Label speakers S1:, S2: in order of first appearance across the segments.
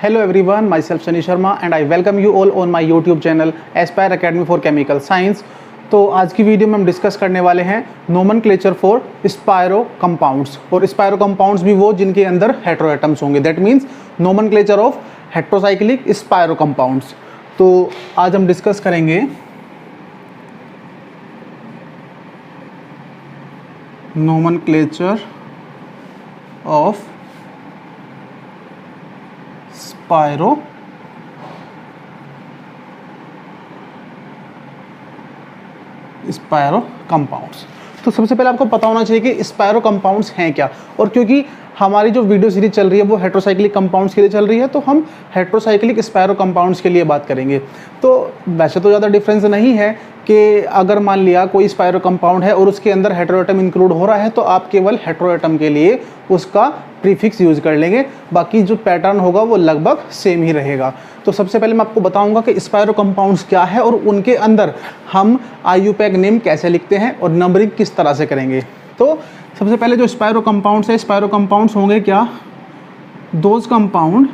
S1: Hello everyone, myself Shani Sharma and I welcome you all on my YouTube channel Aspire Academy for Chemical Science। तो आज की video में हम discuss करने वाले हैं नोमेनक्लेचर फॉर स्पायरो कंपाउंड्स। और स्पायरो कंपाउंड्स भी वो जिनके अंदर हेटेरोएटम्स होंगे, that means nomenclature of heterocyclic spiro compounds. तो आज हम डिस्कस करेंगे नोमेनक्लेचर ऑफ स्पायरो कंपाउंड्स। तो सबसे पहले आपको पता होना चाहिए कि स्पायरो कंपाउंड्स हैं क्या। और क्योंकि हमारी जो वीडियो सीरीज चल रही है वो हेटेरोसाइक्लिक कंपाउंड्स के लिए चल रही है, तो हम हेटेरोसाइक्लिक स्पायरो कंपाउंड्स के लिए बात करेंगे। तो वैसे तो ज़्यादा डिफरेंस नहीं है कि अगर मान लिया कोई स्पायरो कंपाउंड है और उसके अंदर हेटेरोएटम इंक्लूड हो रहा है तो आप केवल हेटेरोएटम के लिए उसका प्रीफिक्स यूज कर लेंगे, बाकी जो पैटर्न होगा वो लगभग सेम ही रहेगा। तो सबसे पहले मैं आपको बताऊंगा कि स्पायरो कंपाउंड्स क्या है और उनके अंदर हम IUPAC नेम कैसे लिखते हैं और नंबरिंग किस तरह से करेंगे। तो सबसे पहले जो स्पायरो कंपाउंड्स है, स्पायरो कंपाउंड्स होंगे क्या, those compound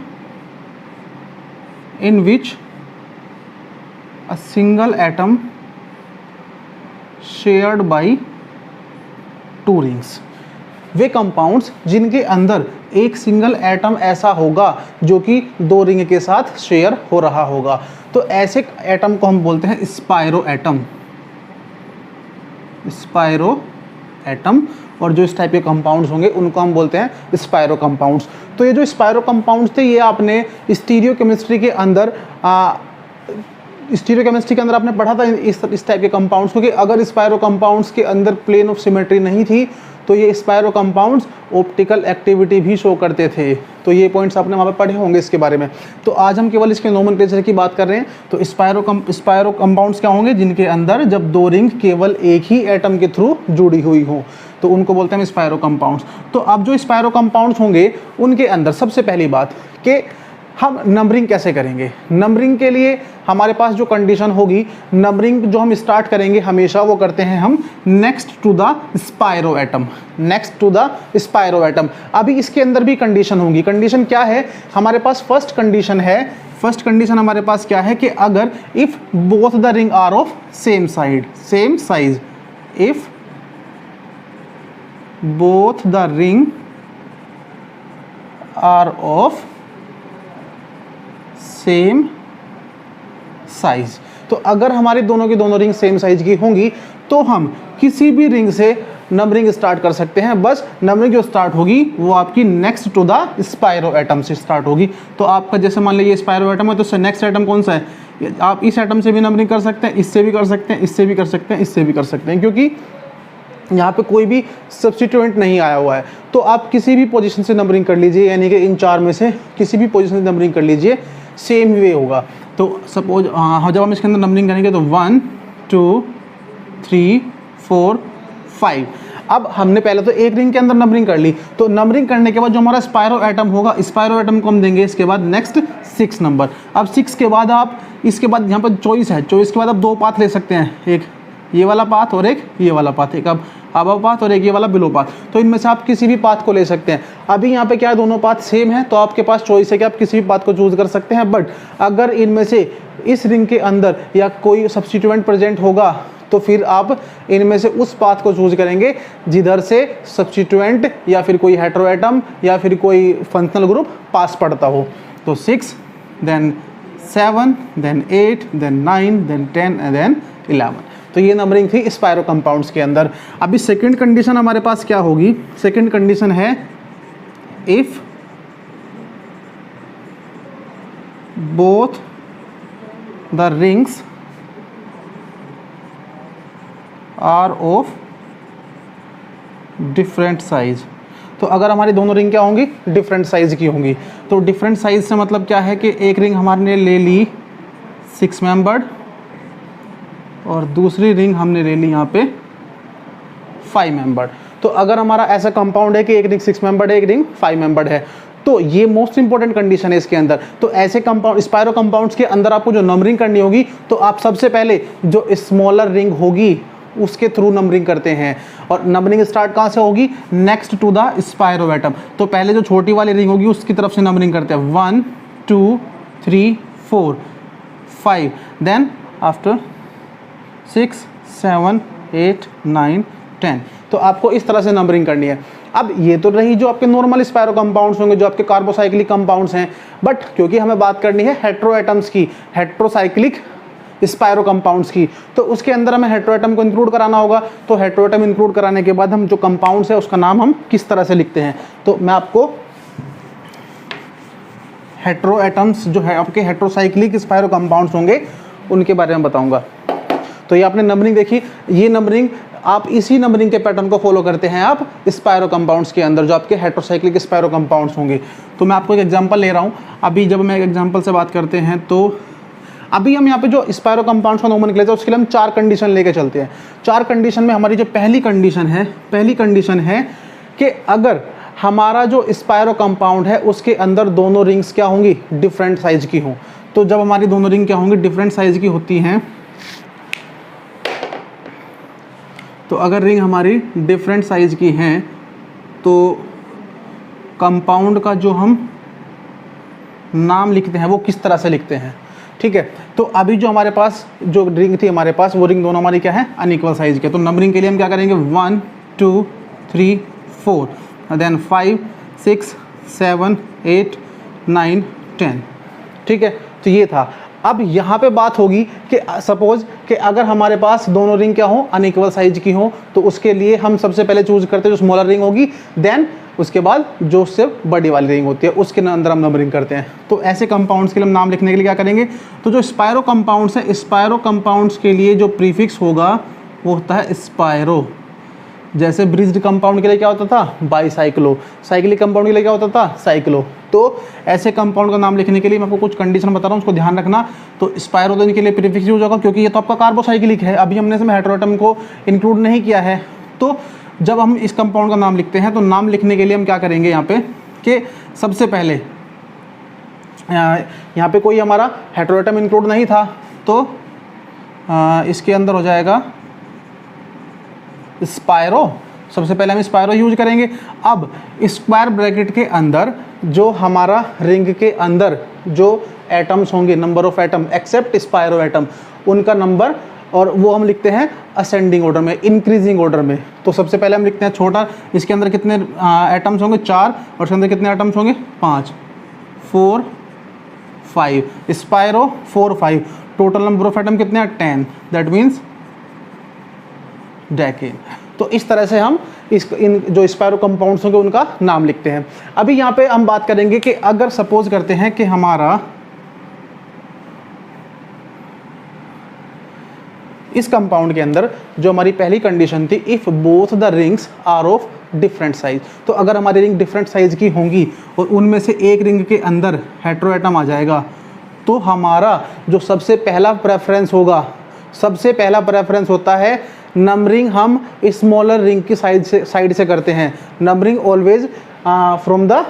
S1: in which a single atom shared by two rings. Way compounds जिनके अंदर एक सिंगल एटम ऐसा होगा जो कि दो रिंग के साथ शेयर हो रहा होगा। तो ऐसे एटम को हम बोलते हैं स्पायरो एटम। स्पायरो एटम और जो इस टाइप के कंपाउंड्स होंगे उनको हम बोलते हैं स्पायरो कंपाउंड्स। तो ये जो स्पायरो कंपाउंड्स थे ये आपने स्टीरियोकेमिस्ट्री के अंदर आपने पढ़ा था इस टाइप के कंपाउंड्स को, कि अगर स्पायरो कंपाउंड्स के अंदर प्लेन ऑफ सिमेट्री नहीं थी तो ये स्पायरो कंपाउंड्स ऑप्टिकल एक्टिविटी भी शो करते थे। तो ये पॉइंट्स आपने वहाँ पे पढ़े होंगे इसके बारे में। तो आज हम केवल इसके नोमेनक्लेचर की बात कर रहे हैं। तो स्पायरो कंपाउंड्स क्या होंगे, जिनके अंदर जब दो रिंग केवल एक ही एटम के थ्रू जुड़ी हुई हो तो उनको बोलते हैं स्पायरो कंपाउंड्स। तो अब जो स्पायरो कंपाउंड्स होंगे उनके अंदर सबसे पहली बात कि हम नंबरिंग कैसे करेंगे। नंबरिंग के लिए हमारे पास जो कंडीशन होगी, नंबरिंग जो हम स्टार्ट करेंगे हमेशा वो करते हैं हम next to the spiro atom. Next to the spiro atom. अभी इसके अंदर भी कंडीशन होंगी। कंडीशन क्या है हमारे पास, फर्स्ट कंडीशन हमारे पास क्या है कि अगर if both the ring are of same size, if both the ring are of same size. तो अगर हमारे दोनों की दोनों रिंग सेम साइज की होंगी तो हम किसी भी रिंग से नंबरिंग स्टार्ट कर सकते हैं। बस नंबरिंग जो स्टार्ट होगी वो आपकी next to the spiro atom से स्टार्ट होगी। तो आपका जैसे मान लीजिए स्पायरो एटम है तो उससे नेक्स्ट एटम कौन सा है, आप इस एटम से भी नंबरिंग कर सकते हैं, इससे भी कर सकते हैं, इससे भी कर सकते हैं, इससे भी कर सकते हैं, क्योंकि यहाँ पे कोई भी सब्स्टिट्यूएंट नहीं आया हुआ है। तो आप किसी भी पोजीशन से नंबरिंग कर लीजिए, यानी कि इन चार में से किसी भी पोजीशन से नंबरिंग कर लीजिए, सेम वे होगा। तो सपोज जब हम इसके अंदर नंबरिंग करेंगे तो 1 2 3 4 5। अब हमने पहले तो एक रिंग के अंदर नंबरिंग कर ली, तो नंबरिंग करने के बाद जो हमारा स्पायरो एटम होगा, स्पायरो एटम को हम देंगे इसके बाद नेक्स्ट 6 नंबर। अब 6 के बाद आप इसके बाद यहाँ पर चॉइस है, चॉइस के बाद आप दो पाथ ले सकते हैं, एक ये वाला पाथ और एक ये वाला पाथ, एक अब अबव पाथ और एक ये वाला बिलो पाथ। तो इनमें से आप किसी भी पाथ को ले सकते हैं। अभी यहाँ पे क्या है, दोनों पाथ सेम है तो आपके पास चॉइस है कि आप किसी भी पाथ को चूज कर सकते हैं। बट अगर इनमें से इस रिंग के अंदर या कोई सब्स्टिट्यूएंट प्रेजेंट होगा तो फिर आप इनमें से उस पाथ को चूज करेंगे जिधर से सब्स्टिट्यूएंट या फिर कोई हेटेरोएटम या फिर कोई फंक्शनल ग्रुप पास पड़ता हो। तो 6 then 7 then 8 then 9 then 10 and then 11। तो ये नंबरिंग थी स्पायरो कंपाउंड्स के अंदर। अभी सेकंड कंडीशन हमारे पास क्या होगी, सेकंड कंडीशन है if both the rings are of different size. तो अगर हमारी दोनों रिंग क्या होंगी, डिफरेंट साइज की होंगी। तो डिफरेंट साइज से मतलब क्या है कि एक रिंग हमारे ले ली 6 मेंबर्ड और दूसरी रिंग हमने ले ली यहाँ पे 5 मेंबर्ड। तो अगर हमारा ऐसा कंपाउंड है कि एक रिंग 6 मेंबर्ड है, एक रिंग 5 मेंबर्ड है, तो ये मोस्ट इंपॉर्टेंट कंडीशन है इसके अंदर। तो ऐसे कंपाउंड स्पायरो कंपाउंड्स के अंदर आपको जो नंबरिंग करनी होगी तो आप सबसे पहले जो स्मॉलर रिंग होगी उसके थ्रू नंबरिंग करते हैं। और नंबरिंग स्टार्ट कहाँ से होगी? Next to the spiro atom. तो पहले जो छोटी वाली रिंग होगी उसकी तरफ से नंबरिंग करते हैं 1 2 3 4 5, देन आफ्टर 6 7 8 9 10। तो आपको इस तरह से नंबरिंग करनी है। अब ये तो रही जो आपके नॉर्मल स्पायरो कंपाउंड्स होंगे, जो आपके कार्बोसाइक्लिक कंपाउंड्स हैं, बट क्योंकि हमें बात करनी है हेट्रो एटम्स की, हेट्रोसाइक्लिक स्पायरो कंपाउंड्स की, तो उसके अंदर हमें हेट्रो एटम को इंक्लूड कराना होगा। तो हेट्रो एटम इंक्लूड कराने के बाद हम जो कंपाउंड्स है उसका नाम हम किस तरह से लिखते हैं, तो मैं आपको हेट्रो एटम्स जो है आपके हेट्रोसाइक्लिक स्पायरो कंपाउंड्स होंगे उनके बारे में बताऊंगा। तो ये आपने नंबरिंग देखी, ये नंबरिंग आप इसी नंबरिंग के पैटर्न को फॉलो करते हैं आप स्पायरो कंपाउंड्स के अंदर, जो आपके हेट्रोसाइक्लिक स्पायरो कंपाउंड्स होंगे। तो मैं आपको एक एग्जांपल ले रहा हूँ। अभी जब मैं एक एग्जांपल से बात करते हैं, तो अभी हम यहाँ पे जो स्पायरो कंपाउंड्स का नॉर्मल निकले थे उसके लिए हम 4 कंडीशन लेके चलते हैं। 4 कंडीशन में हमारी जो पहली कंडीशन है कि अगर हमारा जो स्पायरो कंपाउंड है उसके अंदर दोनों रिंग्स क्या होंगी, डिफरेंट साइज की हों। तो जब हमारी दोनों रिंग क्या होंगी, डिफरेंट साइज की होती हैं, तो अगर रिंग हमारी डिफरेंट साइज की हैं तो कंपाउंड का जो हम नाम लिखते हैं वो किस तरह से लिखते हैं, ठीक है। तो अभी जो हमारे पास जो रिंग थी हमारे पास, वो रिंग दोनों हमारी क्या है, अनइक्वल साइज के। तो नंबरिंग के लिए हम क्या करेंगे, 1 2 3 4, देन 5 6 7 8 9 10, ठीक है। तो ये था। अब यहाँ पे बात होगी कि सपोज कि अगर हमारे पास दोनों रिंग क्या हो, अनइक्वल साइज की हो, तो उसके लिए हम सबसे पहले चूज करते हैं जो स्मॉलर रिंग होगी, देन उसके बाद जो उससे बड़ी वाली रिंग होती है उसके अंदर हम नंबरिंग करते हैं। तो ऐसे कंपाउंड्स के लिए हम नाम लिखने के लिए क्या करेंगे, तो जो स्पायरो कंपाउंड्स हैं, स्पायरो कंपाउंड्स के लिए जो प्रीफिक्स होगा वो होता है स्पायरो। जैसे ब्रिज्ड कंपाउंड के लिए क्या होता था, बाईसाइक्लो, साइक्लिक कंपाउंड के लिए क्या होता था, साइक्लो। तो ऐसे कंपाउंड का नाम लिखने के लिए मैं आपको कुछ कंडीशन बता रहा हूँ, उसको ध्यान रखना। तो स्पायरो तो इनके लिए प्रीफिक्स यूज होगा क्योंकि ये तो आपका कार्बोसाइक्लिक है, अभी हमने इसमें हेटेरोएटम को इंक्लूड नहीं किया है। तो जब हम इस कंपाउंड का नाम लिखते हैं तो नाम लिखने के लिए हम क्या करेंगे यहाँ पे कि सबसे पहले यहाँ पे कोई हमारा हेटेरोएटम इंक्लूड नहीं था, तो इसके अंदर हो जाएगा स्पायरो। सबसे पहले हम स्पायरो यूज करेंगे। अब स्क्वायर ब्रैकेट के अंदर जो हमारा रिंग के अंदर जो एटम्स होंगे, number of atom except spiro atom, उनका नंबर, और वो हम लिखते हैं असेंडिंग ऑर्डर में, इंक्रीजिंग ऑर्डर में। तो सबसे पहले हम लिखते हैं छोटा, इसके अंदर कितने एटम्स होंगे, 4, और इसके अंदर कितने एटम्स होंगे, 5, 4 5, स्पायरो 4 5, टोटल नंबर ऑफ एटम कितने हैं, 10, दैट मीन्स डेकेन। तो इस तरह से हम इन जो स्पायरो कंपाउंड्स होंगे उनका नाम लिखते हैं। अभी यहाँ पे हम बात करेंगे कि अगर सपोज करते हैं कि हमारा इस कंपाउंड के अंदर जो हमारी पहली कंडीशन थी, if both the rings are of different size, तो अगर हमारी रिंग डिफरेंट साइज की होंगी और उनमें से एक रिंग के अंदर हेटेरोएटम आ जाएगा, तो हमारा जो सबसे पहला प्रेफरेंस होगा, सबसे पहला प्रेफरेंस होता है नंबरिंग हम स्मॉलर रिंग की साइड से करते हैं। Numbering always from the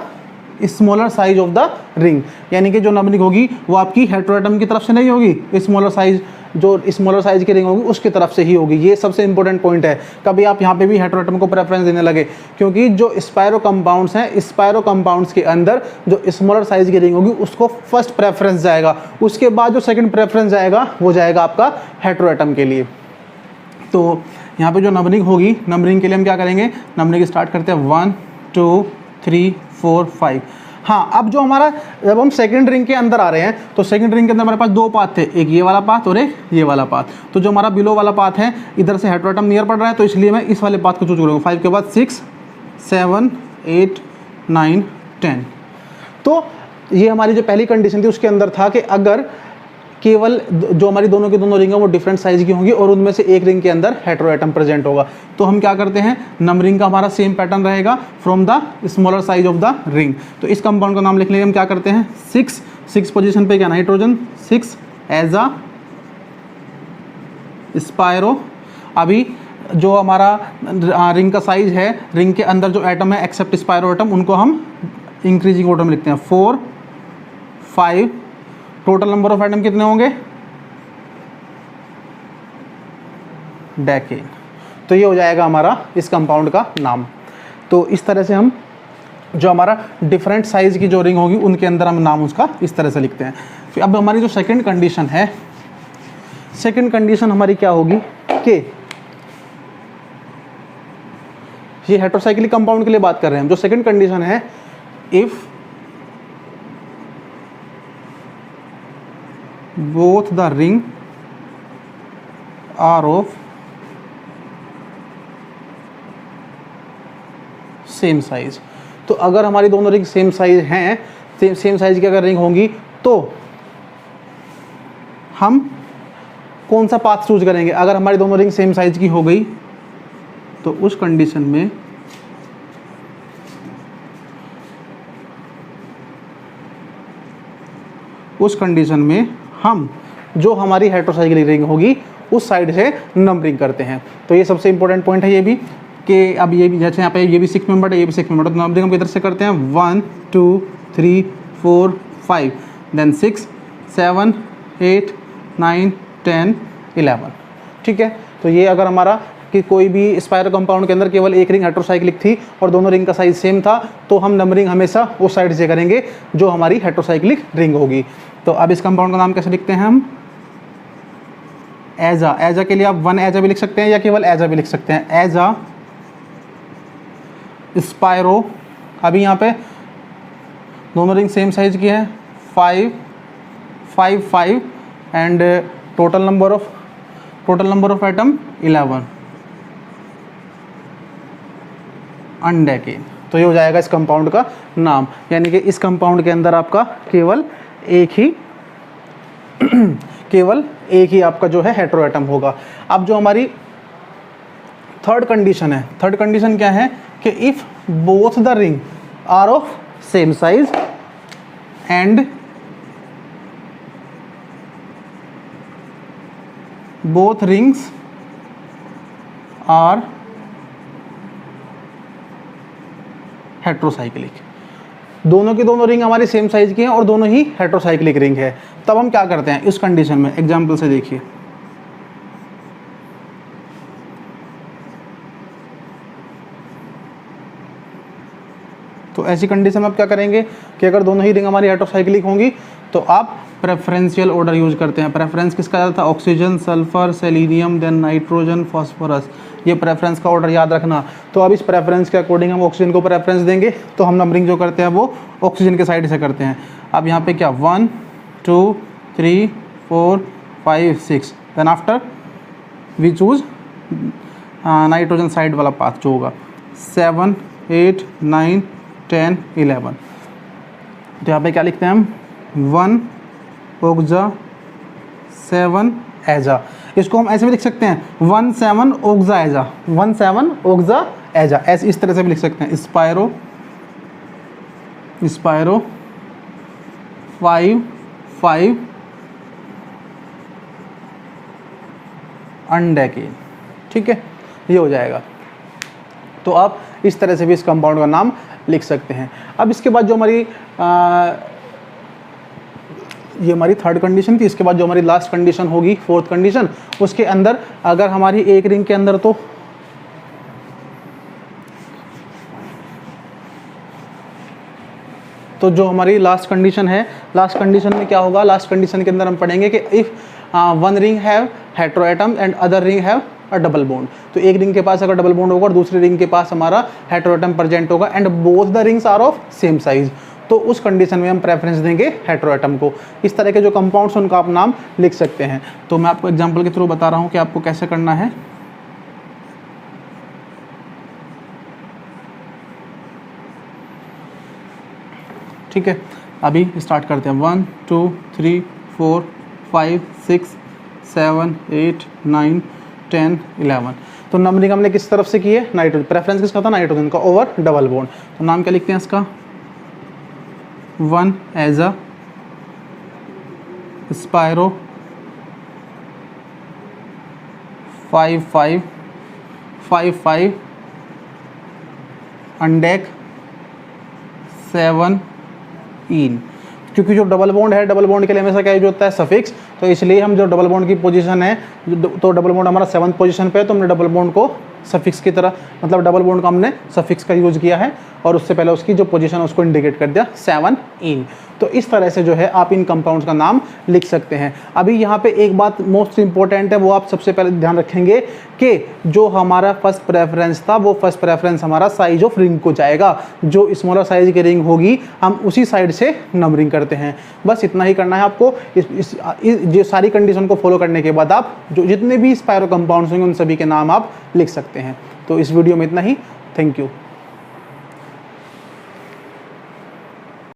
S1: smaller size of the ring, यानी कि जो नंबरिंग होगी वो आपकी हेटेरोएटम की तरफ से नहीं होगी, स्मॉलर साइज, जो स्मॉलर साइज की रिंग होगी उसकी तरफ से ही होगी। ये सबसे इंपॉर्टेंट पॉइंट है। कभी आप यहाँ पे भी हेटेरोएटम को प्रेफरेंस देने लगे, क्योंकि जो स्पायरो कंपाउंड्स हैं, स्पायरो कंपाउंड्स के अंदर जो स्मॉलर साइज की रिंग होगी उसको फर्स्ट प्रेफरेंस जाएगा, उसके बाद जो सेकंड प्रेफरेंस जाएगा वो जाएगा आपका हेटेरोएटम के लिए। तो यहाँ पे जो नंबरिंग होगी, नंबरिंग के लिए हम क्या करेंगे, नंबरिंग स्टार्ट करते हैं 1 2 3 4 5। हाँ, अब जो हमारा, जब हम सेकंड रिंग के अंदर आ रहे हैं तो सेकंड रिंग के अंदर हमारे पास 2 पाथ थे, एक ये वाला पाथ और एक ये वाला पाथ। तो जो हमारा बिलो वाला पाथ है, इधर से हेटेरोएटम नियर पड़ रहा है, तो इसलिए मैं इस वाले पाथ को चूज करूँगा। 5 के बाद 6 7 8 9 10। तो ये हमारी जो पहली कंडीशन थी उसके अंदर था कि अगर केवल जो हमारी दोनों की दोनों रिंग है वो डिफरेंट साइज की होंगी और उनमें से एक रिंग के अंदर हेटेरोएटम प्रेजेंट होगा, तो हम क्या करते हैं, नंबरिंग का हमारा सेम पैटर्न रहेगा from the smaller size of the ring. तो इस कंपाउंड का नाम लिखने के हम क्या करते हैं, 6 पोजीशन पे क्या, नाइट्रोजन 6 एज अ स्पायरो। अभी जो हमारा रिंग का साइज है, रिंग के अंदर जो एटम है एक्सेप्ट स्पायरो एटम, उनको हम इंक्रीजिंग ऑर्डर में लिखते हैं, 4 5, टोटल नंबर ऑफ एटम कितने होंगे, डेकेन। तो ये हो जाएगा हमारा इस कंपाउंड का नाम। तो इस तरह से हम जो हमारा डिफरेंट साइज की जो रिंग होगी उनके अंदर हम नाम उसका इस तरह से लिखते हैं। फिर अब हमारी जो सेकंड कंडीशन है, सेकंड कंडीशन हमारी क्या होगी कि ये हेटेरोसाइक्लिक कंपाउंड के लिए बात कर रहे हैं हम। जो सेकंड कंडीशन है, if both the ring are of same size. तो अगर हमारी दोनों रिंग सेम साइज हैं, सेम साइज की अगर रिंग होंगी तो हम कौन सा पाथ चूज करेंगे? अगर हमारी दोनों रिंग सेम साइज की हो गई तो उस कंडीशन में हम जो हमारी हेटेरोसाइक्लिक रिंग होगी उस साइड से नंबरिंग करते हैं। तो ये सबसे इंपॉर्टेंट पॉइंट है ये भी, कि अब ये भी जैसे यहाँ पे ये भी 6 मेंबर है, ये भी 6 मेंबर है, तो नंबरिंग हम किधर से करते हैं? 1 2 3 4 5 देन 6 7 8 9 10 11। ठीक है, तो ये अगर हमारा कि कोई भी स्पाइरल कंपाउंड के अंदर केवल एक रिंग हेटेरोसाइक्लिक थी और दोनों रिंग का साइज सेम था, तो हम नंबरिंग हमेशा उस साइड से करेंगे जो हमारी हेटेरोसाइक्लिक रिंग होगी। तो अब इस कंपाउंड का नाम कैसे लिखते हैं हम? एजा। एजा के लिए आप 1 एजा भी लिख सकते हैं या केवल एजा भी लिख सकते हैं। एजा स्पायरो। अभी यहाँ पे दोनों रिंग सेम साइज की है, 5 5 5 and total number of atom 11 अनडेकेन। तो ये हो जाएगा इस कंपाउंड का नाम, यानी कि इस कंपाउंड के अंदर आपका केवल एक ही आपका जो है हेटेरो एटम होगा। अब जो हमारी थर्ड कंडीशन है, थर्ड कंडीशन क्या है कि if both the ring are of same size and both rings are heterocyclic. दोनों की दोनों रिंग हमारी सेम साइज की हैं और दोनों ही हेटेरोसाइक्लिक रिंग है। तब हम क्या करते हैं इस कंडीशन में? एग्जांपल से देखिए, तो ऐसी कंडीशन में आप क्या करेंगे कि अगर दोनों ही रिंग हमारी हेटेरोसाइक्लिक होंगी तो आप प्रेफरेंशियल ऑर्डर यूज करते हैं। प्रेफरेंस किसका ज़्यादा था? Oxygen, sulphur, selenium, then nitrogen, phosphorus. ये प्रेफरेंस का ऑर्डर याद रखना। तो अब इस प्रेफरेंस के अकॉर्डिंग हम ऑक्सीजन को प्रेफरेंस देंगे, तो हम नंबरिंग जो करते हैं वो ऑक्सीजन के साइड से करते हैं। अब यहाँ पे क्या 1 2 3 4 5 6, then after we choose nitrogen side वाला पाथ जो होगा 7 8 9 10 11। तो यहाँ पे क्या लिखते हैं हम? 1 ओक्जा 7 एजा। इसको हम ऐसे भी लिख सकते हैं 17 ओक्जा एजा, 17 ओक्जा एजा, ऐसे इस तरह से भी लिख सकते हैं। स्पायरो 5 5 अनडेकेन। ठीक है, ये हो जाएगा। तो आप इस तरह से भी इस कंपाउंड का नाम लिख सकते हैं। अब इसके बाद जो हमारी ये हमारी थर्ड कंडीशन थी, इसके बाद जो हमारी लास्ट कंडीशन होगी फोर्थ कंडीशन, उसके अंदर अगर हमारी एक रिंग के अंदर तो जो हमारी लास्ट कंडीशन है, लास्ट कंडीशन में क्या होगा? लास्ट कंडीशन के अंदर हम पढ़ेंगे कि if one ring have hetero atom and other ring have a double bond. तो एक रिंग के पास अगर डबल बॉन्ड होगा और दूसरी रिंग के पास हमारा हेटेरो एटम प्रेजेंट होगा and both the rings are of same size, तो उस कंडीशन में हम प्रेफरेंस देंगे हेटेरो एटम को। इस तरह के जो कंपाउंड्स हैं उनका आप नाम लिख सकते हैं। तो मैं आपको एग्जांपल के थ्रू बता रहा हूं कि आपको कैसे करना है। ठीक है, अभी स्टार्ट करते हैं। 1 2 3 4 5 6 7 8 9 10 11। तो नंबरिंग हमने किस तरफ से की है? नाइट्रोजन। प्रेफरेंस किसका था? नाइट्रोजन का ओवर डबल बॉन्ड। तो नाम क्या लिखते हैं इसका? 1 एजा स्पायरो 5 5 5 5 अनडेक 7 इन। क्योंकि जो डबल बॉन्ड है, डबल बॉन्ड के लिए हमेशा क्या यूज होता है? सफिक्स। तो इसलिए हम जो डबल बॉन्ड की पोजीशन है, तो डबल बॉन्ड हमारा 7th पोजीशन पे है, तो हमने डबल बॉन्ड को सफिक्स की तरह, मतलब डबल बॉन्ड का हमने सफिक्स का यूज़ किया है और उससे पहले उसकी जो पोजीशन है उसको इंडिकेट कर दिया 7 इन। तो इस तरह से जो है आप इन कंपाउंड्स का नाम लिख सकते हैं। अभी यहाँ पे एक बात मोस्ट इंपॉर्टेंट है, वो आप सबसे पहले ध्यान रखेंगे कि जो हमारा फर्स्ट प्रेफरेंस था, वो फर्स्ट प्रेफरेंस हमारा साइज ऑफ रिंग को जाएगा। जो स्मॉलर साइज की रिंग होगी हम उसी साइड से नंबरिंग करते हैं। बस इतना ही करना है आपको। ये सारी कंडीशन को फॉलो करने के बाद आप जो जितने भी स्पायरो कंपाउंड्स होंगे उन सभी के नाम आप लिख सकते हैं। तो इस वीडियो में इतना ही। Thank you.